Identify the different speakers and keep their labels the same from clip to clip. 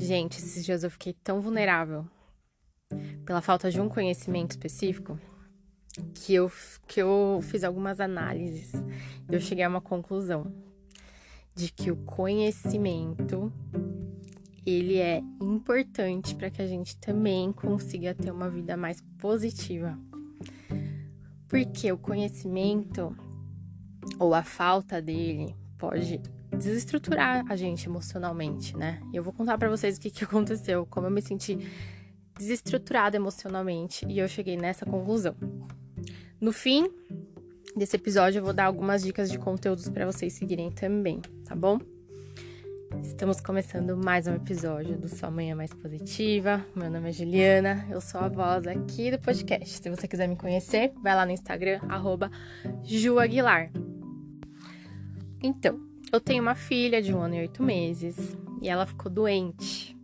Speaker 1: Gente, esses dias eu fiquei tão vulnerável pela falta de um conhecimento específico que eu fiz algumas análises e eu cheguei a uma conclusão de que o conhecimento ele é importante para que a gente também consiga ter uma vida mais positiva. Porque o conhecimento ou a falta dele pode desestruturar a gente emocionalmente, né? E eu vou contar pra vocês o que aconteceu, como eu me senti desestruturada emocionalmente e eu cheguei nessa conclusão. No fim desse episódio eu vou dar algumas dicas de conteúdos pra vocês seguirem também, tá bom? Estamos começando mais um episódio do Sua Manhã Mais Positiva. Meu nome é Juliana, eu sou a voz aqui do podcast. Se você quiser me conhecer, vai lá no Instagram, @JuAguilar. Então, eu tenho uma filha de 1 ano e 8 meses e ela ficou doente.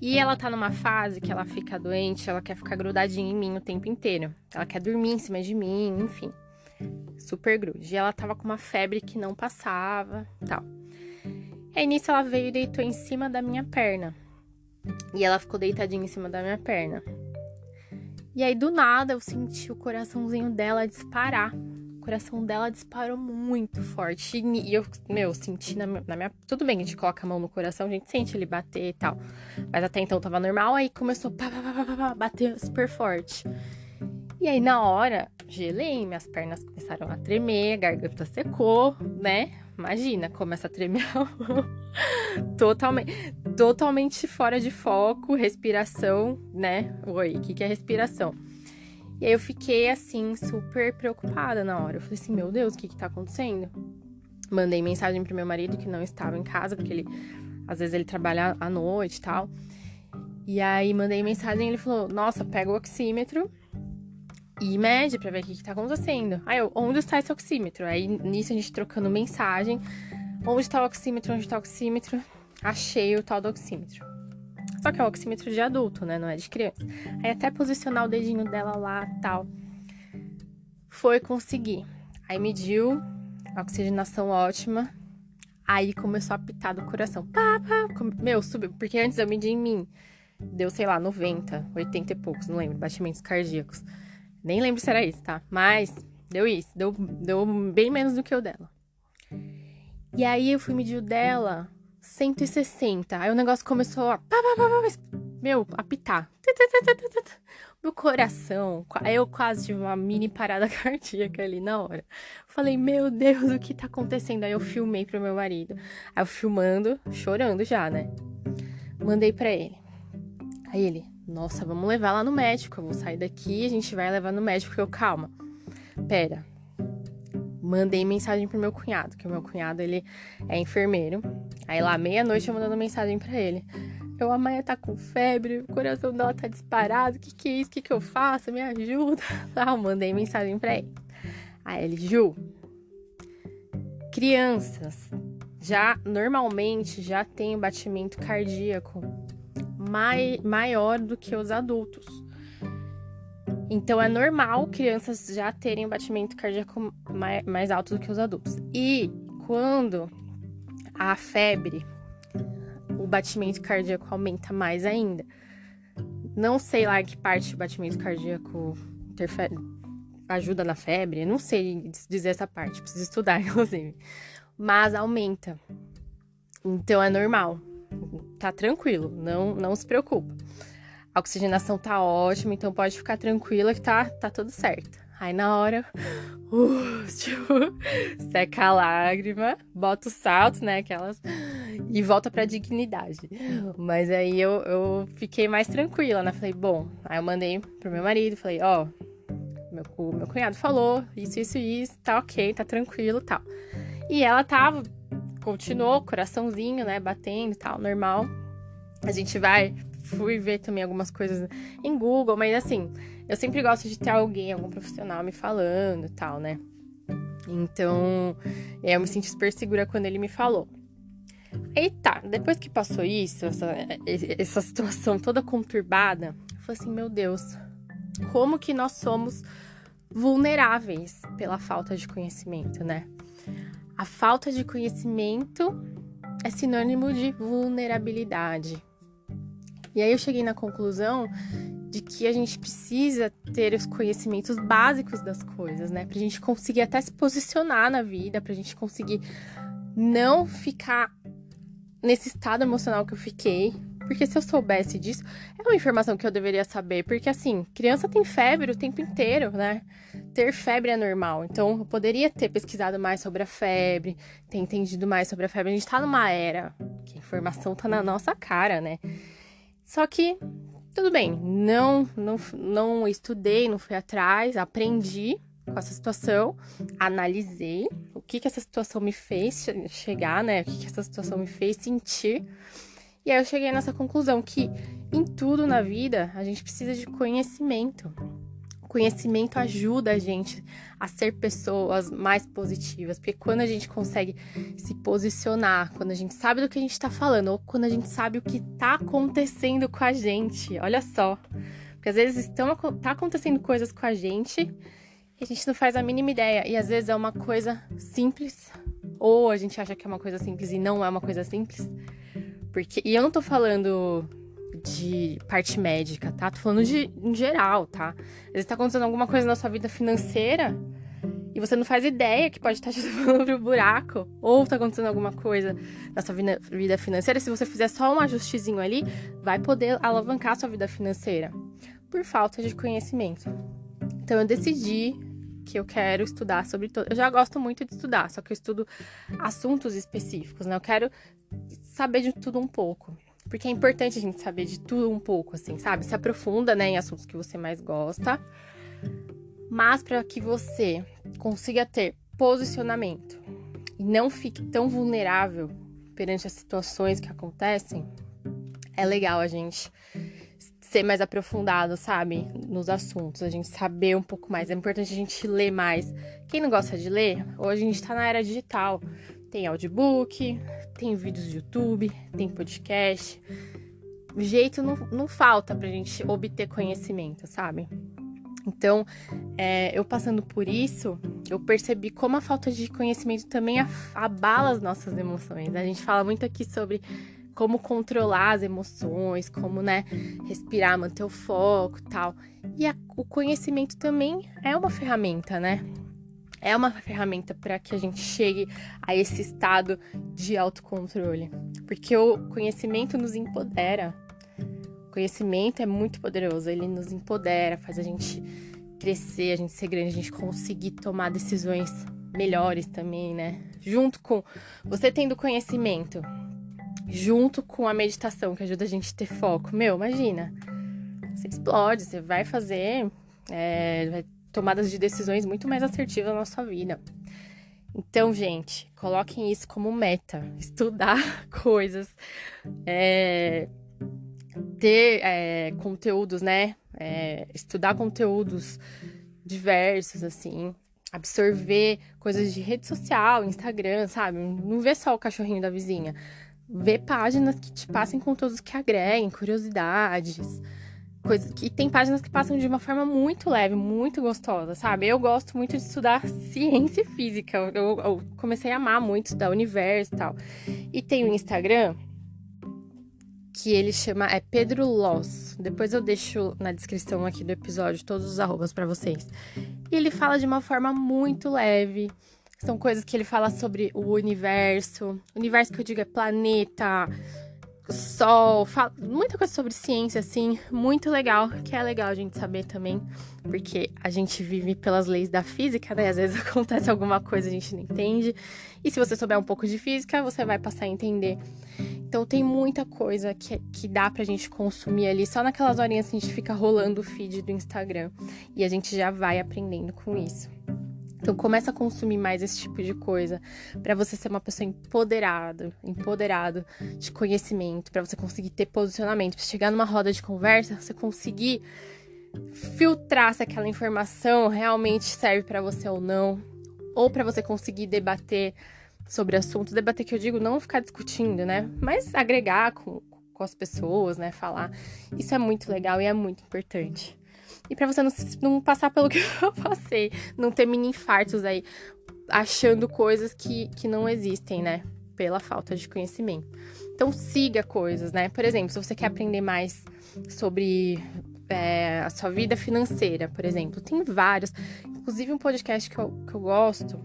Speaker 1: E ela tá numa fase que ela fica doente, ela quer ficar grudadinha em mim o tempo inteiro. Ela quer dormir em cima de mim, enfim. Super grude. E ela tava com uma febre que não passava, tal. E aí nisso ela veio e deitou em cima da minha perna. E ela ficou deitadinha em cima da minha perna. E aí do nada eu senti o coraçãozinho dela disparar. O coração dela disparou muito forte. E eu, senti na minha... Tudo bem, a gente coloca a mão no coração, a gente sente ele bater e tal. Mas até então tava normal, aí começou a bater super forte. E aí na hora, gelei, minhas pernas começaram a tremer, a garganta secou, né? Imagina, começa a tremer a mão. Totalmente fora de foco, respiração, né? Oi, o que é respiração? E aí eu fiquei, assim, super preocupada na hora. Eu falei assim, meu Deus, o que tá acontecendo? Mandei mensagem pro meu marido que não estava em casa, porque às vezes ele trabalha à noite e tal. E aí mandei mensagem e ele falou, nossa, pega o oxímetro e mede pra ver o que tá acontecendo. Aí eu, onde está esse oxímetro? Aí nisso a gente trocando mensagem. Onde tá o oxímetro? Onde tá o oxímetro? Achei o tal do oxímetro. Só que é um oxímetro de adulto, né? Não é de criança. Aí até posicionar o dedinho dela lá e tal. Foi conseguir. Aí mediu, a oxigenação ótima. Aí começou a apitar do coração. Pá, pá. Subiu. Porque antes eu medi em mim. Deu, sei lá, 90, 80 e poucos, não lembro. Batimentos cardíacos. Nem lembro se era isso, tá? Mas deu isso. Deu bem menos do que o dela. E aí eu fui medir o dela, 160. Aí o negócio começou a apitar. Meu coração. Aí eu quase tive uma mini parada cardíaca ali na hora. Falei, meu Deus, o que tá acontecendo? Aí eu filmei pro meu marido. Aí eu filmando, chorando já, né? Mandei pra ele. Aí ele, nossa, vamos levar lá no médico. Eu vou sair daqui, a gente vai levar no médico. Eu, calma, pera. Mandei mensagem pro meu cunhado, que o meu cunhado, ele é enfermeiro. Aí lá, meia-noite, eu mandando mensagem pra ele. A Maia tá com febre, o coração dela tá disparado, o que é isso? O que eu faço? Me ajuda. Eu mandei mensagem pra ele. Aí ele, Ju, crianças normalmente já tem um batimento cardíaco maior do que os adultos. Então, é normal crianças já terem um batimento cardíaco mais alto do que os adultos. E quando a febre, o batimento cardíaco aumenta mais ainda. Não sei lá em que parte do batimento cardíaco ajuda na febre. Não sei dizer essa parte, preciso estudar, inclusive. Mas aumenta. Então, é normal. Tá tranquilo, não se preocupa. A oxigenação tá ótima, então pode ficar tranquila que tá tudo certo. Aí na hora, seca a lágrima, bota o salto, né, aquelas, e volta pra dignidade. Mas aí eu fiquei mais tranquila, né, falei, bom, aí eu mandei pro meu marido, falei, o meu cunhado falou, isso, tá ok, tá tranquilo, tal. E ela continuou, coraçãozinho, né, batendo e tal, normal. A gente fui ver também algumas coisas em Google, mas assim, eu sempre gosto de ter algum profissional me falando e tal, né? Então, eu me senti super segura quando ele me falou. Aí tá, depois que passou isso, essa situação toda conturbada, eu falei assim, meu Deus, como que nós somos vulneráveis pela falta de conhecimento, né? A falta de conhecimento é sinônimo de vulnerabilidade. E aí eu cheguei na conclusão de que a gente precisa ter os conhecimentos básicos das coisas, né? Pra gente conseguir até se posicionar na vida, pra gente conseguir não ficar nesse estado emocional que eu fiquei. Porque se eu soubesse disso, é uma informação que eu deveria saber. Porque, assim, criança tem febre o tempo inteiro, né? Ter febre é normal. Então, eu poderia ter pesquisado mais sobre a febre, ter entendido mais sobre a febre. A gente tá numa era que a informação tá na nossa cara, né? Só que, tudo bem, não estudei, não fui atrás, aprendi com essa situação, analisei o que essa situação me fez chegar, né? O que essa situação me fez sentir. E aí eu cheguei nessa conclusão que em tudo na vida a gente precisa de conhecimento. O conhecimento ajuda a gente a ser pessoas mais positivas, porque quando a gente consegue se posicionar, quando a gente sabe do que a gente tá falando, ou quando a gente sabe o que tá acontecendo com a gente, olha só. Porque às vezes tá acontecendo coisas com a gente e a gente não faz a mínima ideia. E às vezes é uma coisa simples, ou a gente acha que é uma coisa simples e não é uma coisa simples. E eu não tô falando de parte médica, tá? Tô falando em geral, tá? Às vezes tá acontecendo alguma coisa na sua vida financeira e você não faz ideia que pode estar te levando pro buraco. Ou tá acontecendo alguma coisa na sua vida financeira. Se você fizer só um ajustezinho ali, vai poder alavancar a sua vida financeira. Por falta de conhecimento. Então eu decidi que eu quero estudar sobre todo. Eu já gosto muito de estudar, só que eu estudo assuntos específicos, né? Eu quero saber de tudo um pouco. Porque é importante a gente saber de tudo um pouco, assim, sabe? Se aprofunda, né, em assuntos que você mais gosta. Mas para que você consiga ter posicionamento e não fique tão vulnerável perante as situações que acontecem, é legal a gente ser mais aprofundado, sabe? Nos assuntos, a gente saber um pouco mais. É importante a gente ler mais. Quem não gosta de ler, hoje a gente tá na era digital. Tem audiobook, tem vídeos do YouTube, tem podcast. O jeito não falta pra gente obter conhecimento, sabe? Então, eu passando por isso, eu percebi como a falta de conhecimento também abala as nossas emoções. A gente fala muito aqui sobre como controlar as emoções, como, né, respirar, manter o foco e tal. E o conhecimento também é uma ferramenta, né? É uma ferramenta para que a gente chegue a esse estado de autocontrole. Porque o conhecimento nos empodera. O conhecimento é muito poderoso, ele nos empodera, faz a gente crescer, a gente ser grande, a gente conseguir tomar decisões melhores também, né? Junto com você tendo conhecimento, junto com a meditação, que ajuda a gente a ter foco. Imagina, você explode, você vai fazer vai tomadas de decisões muito mais assertivas na sua vida. Então, gente, coloquem isso como meta. Estudar coisas, ter conteúdos, né? Estudar conteúdos diversos, assim. Absorver coisas de rede social, Instagram, sabe? Não vê só o cachorrinho da vizinha. Vê páginas que te passem conteúdos que agreguem, curiosidades. E tem páginas que passam de uma forma muito leve, muito gostosa, sabe? Eu gosto muito de estudar ciência e física. Eu comecei a amar muito estudar o universo e tal. E tem o Instagram, que ele chama Pedro Loss. Depois eu deixo na descrição aqui do episódio todos os arrobas pra vocês. E ele fala de uma forma muito leve. São coisas que ele fala sobre o universo. O universo que eu digo é planeta, Sol, muita coisa sobre ciência, assim, muito legal, que é legal a gente saber também, porque a gente vive pelas leis da física, né? Às vezes acontece alguma coisa a gente não entende, e se você souber um pouco de física, você vai passar a entender. Então tem muita coisa que dá pra gente consumir ali, só naquelas horinhas que a gente fica rolando o feed do Instagram, e a gente já vai aprendendo com isso. Então, começa a consumir mais esse tipo de coisa para você ser uma pessoa empoderado de conhecimento, para você conseguir ter posicionamento, para chegar numa roda de conversa, você conseguir filtrar se aquela informação realmente serve para você ou para você conseguir debater sobre assuntos. Debater que eu digo, não ficar discutindo, né? Mas agregar com as pessoas, né? Falar. Isso é muito legal e é muito importante. E pra você não passar pelo que eu passei, não ter mini infartos aí, achando coisas que não existem, né? pela falta de conhecimento. Então, siga coisas, né? Por exemplo, se você quer aprender mais sobre a sua vida financeira, por exemplo, tem vários. Inclusive, um podcast que eu gosto,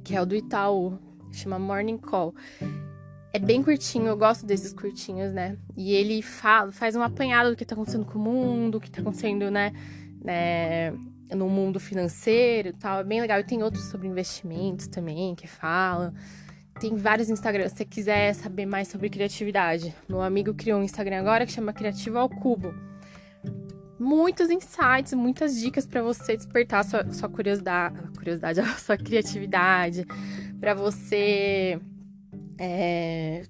Speaker 1: que é o do Itaú, chama Morning Call. É bem curtinho, eu gosto desses curtinhos, né? E ele faz um apanhado do que tá acontecendo com o mundo, o que tá acontecendo, né, no mundo financeiro e tal. É bem legal. E tem outros sobre investimentos também, que falam. Tem vários Instagrams. Se você quiser saber mais sobre criatividade, meu amigo criou um Instagram agora que chama Criativo ao Cubo. Muitos insights, muitas dicas para você despertar a sua curiosidade, a sua criatividade, para você...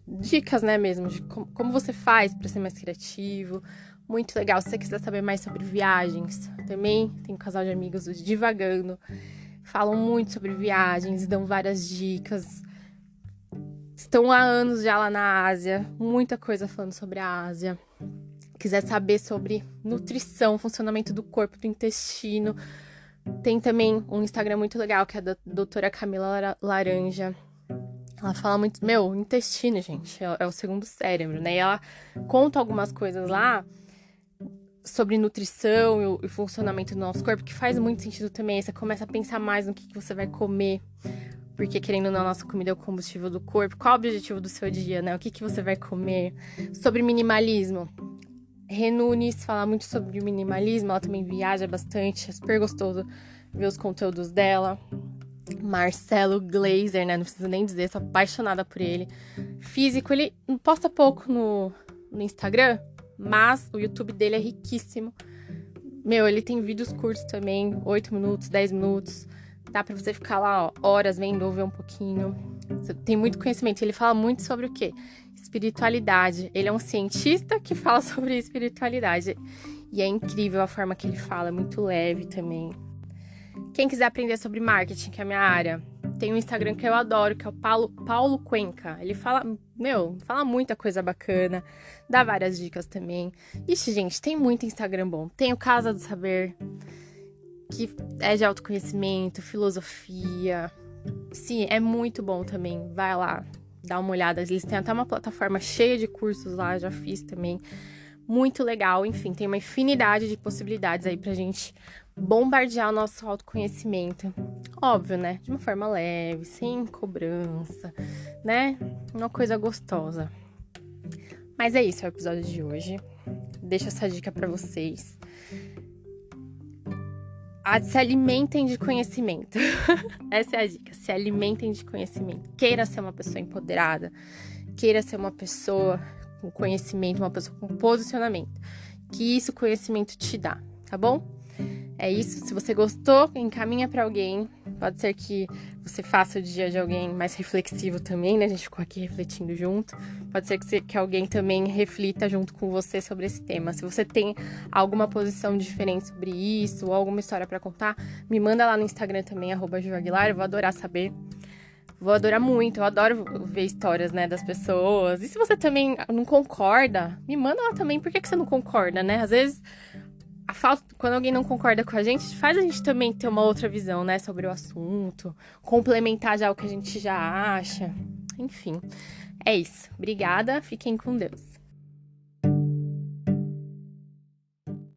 Speaker 1: dicas, né, mesmo, de como você faz para ser mais criativo. Muito legal. Se você quiser saber mais sobre viagens, também tem um casal de amigos, os Divagando, falam muito sobre viagens, dão várias dicas. Estão há anos já lá na Ásia, muita coisa falando sobre a Ásia. Quiser saber sobre nutrição, funcionamento do corpo, do intestino, tem também um Instagram muito legal, que é da doutora Camila Laranja. Ela fala muito... o intestino, gente, é o segundo cérebro, né? E ela conta algumas coisas lá sobre nutrição e o funcionamento do nosso corpo, que faz muito sentido também. Você começa a pensar mais no que você vai comer, porque, querendo ou não, a nossa comida é o combustível do corpo. Qual o objetivo do seu dia, né? O que você vai comer? Sobre minimalismo. Rê Nunes fala muito sobre minimalismo, ela também viaja bastante, é super gostoso ver os conteúdos dela. Marcelo Glazer, né? Não preciso nem dizer, sou apaixonada por ele. Físico, ele posta pouco no Instagram, mas o YouTube dele é riquíssimo. Ele tem vídeos curtos também, 8 minutos, 10 minutos. Dá pra você ficar lá, horas vendo ou ver um pouquinho. Você tem muito conhecimento. Ele fala muito sobre o quê? Espiritualidade. Ele é um cientista que fala sobre espiritualidade. E é incrível a forma que ele fala, é muito leve também. Quem quiser aprender sobre marketing, que é a minha área, tem um Instagram que eu adoro, que é o Paulo Cuenca. Ele fala muita coisa bacana, dá várias dicas também. Ixi, gente, tem muito Instagram bom. Tem o Casa do Saber, que é de autoconhecimento, filosofia. Sim, é muito bom também. Vai lá, dá uma olhada. Eles têm até uma plataforma cheia de cursos lá, já fiz também. Muito legal, enfim, tem uma infinidade de possibilidades aí pra gente bombardear o nosso autoconhecimento. Óbvio, né? De uma forma leve, sem cobrança, né? Uma coisa gostosa. Mas é isso, é o episódio de hoje. Deixo essa dica pra vocês. Se alimentem de conhecimento. Essa é a dica. Se alimentem de conhecimento. Queira ser uma pessoa empoderada. Queira ser uma pessoa com conhecimento, uma pessoa com posicionamento. Que isso conhecimento te dá, tá bom? É isso. Se você gostou, encaminha pra alguém. Pode ser que você faça o dia de alguém mais reflexivo também, né? A gente ficou aqui refletindo junto. Pode ser que alguém também reflita junto com você sobre esse tema. Se você tem alguma posição diferente sobre isso ou alguma história pra contar, me manda lá no Instagram também, @JuAguilar. Eu vou adorar saber. Vou adorar muito. Eu adoro ver histórias, né, das pessoas. E se você também não concorda, me manda lá também. Por que você não concorda, né? Às vezes... quando alguém não concorda com a gente, faz a gente também ter uma outra visão, né, sobre o assunto, complementar já o que a gente já acha. Enfim, é isso. Obrigada, fiquem com Deus.